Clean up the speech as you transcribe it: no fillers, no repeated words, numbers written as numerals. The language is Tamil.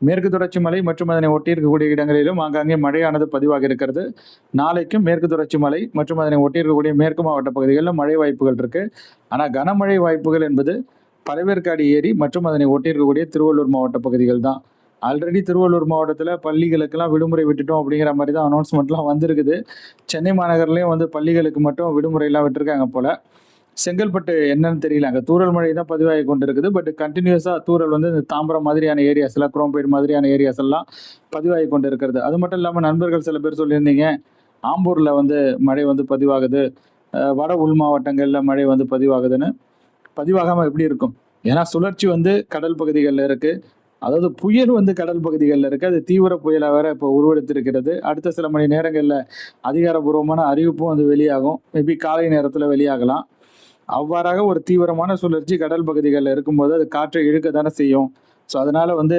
மேற்கு தொடர்ச்சி மலை மற்றும் அதனை ஒட்டி இருக்கக்கூடிய இடங்களிலும் ஆங்காங்கே மழையானது பதிவாக இருக்கிறது. நாளைக்கும் மேற்கு தொடர்ச்சி மலை மற்றும் அதனை ஒட்டி இருக்கக்கூடிய மேற்கு மாவட்ட பகுதிகளில் மழை வாய்ப்புகள் இருக்கு. ஆனா கனமழை வாய்ப்புகள் என்பது பழவேற்காடு ஏரி மற்றும் அதனை ஒட்டி இருக்கக்கூடிய திருவள்ளூர் மாவட்ட பகுதிகள் தான். ஆல்ரெடி திருவள்ளூர் மாவட்டத்தில் பள்ளிகளுக்கெல்லாம் விடுமுறை விட்டுட்டோம் அப்படிங்கிற மாதிரி தான் அனௌன்ஸ்மெண்ட்லாம் வந்திருக்குது. சென்னை மாநகர்லையும் வந்து பள்ளிகளுக்கு மட்டும் விடுமுறையெல்லாம் விட்டுருக்காங்க போல. செங்கல்பட்டு என்னன்னு தெரியல, அங்கே தூறல் மழை தான் பதிவாகி கொண்டு இருக்குது. பட் கண்டினியூஸாக தூறல் வந்து இந்த தாம்பரம் மாதிரியான ஏரியாஸ் எல்லாம், குரோம்பேடு மாதிரியான ஏரியாஸ் எல்லாம் பதிவாகி கொண்டு இருக்கிறது. அது மட்டும் இல்லாமல் நண்பர்கள் சில பேர் சொல்லியிருந்தீங்க, ஆம்பூரில் வந்து மழை வந்து பதிவாகுது, வட உள் மாவட்டங்களில் மழை வந்து பதிவாகுதுன்னு. பதிவாகாமல் எப்படி இருக்கும்? ஏன்னா சுழற்சி வந்து கடல் பகுதிகளில் இருக்கு. அதாவது புயல் வந்து கடல் பகுதிகளில் இருக்கு. அது தீவிர புயலாக வேற இப்போ உருவெடுத்திருக்கிறது. அடுத்த சில மணி நேரங்களில் அதிகாரப்பூர்வமான அறிவிப்பும் வந்து வெளியாகும். மேபி காலை நேரத்தில் வெளியாகலாம். அவ்வாறாக ஒரு தீவிரமான சுழற்சி கடல் பகுதிகளில் இருக்கும்போது அது காற்றை இழுக்க தானே செய்யும். ஸோ அதனால வந்து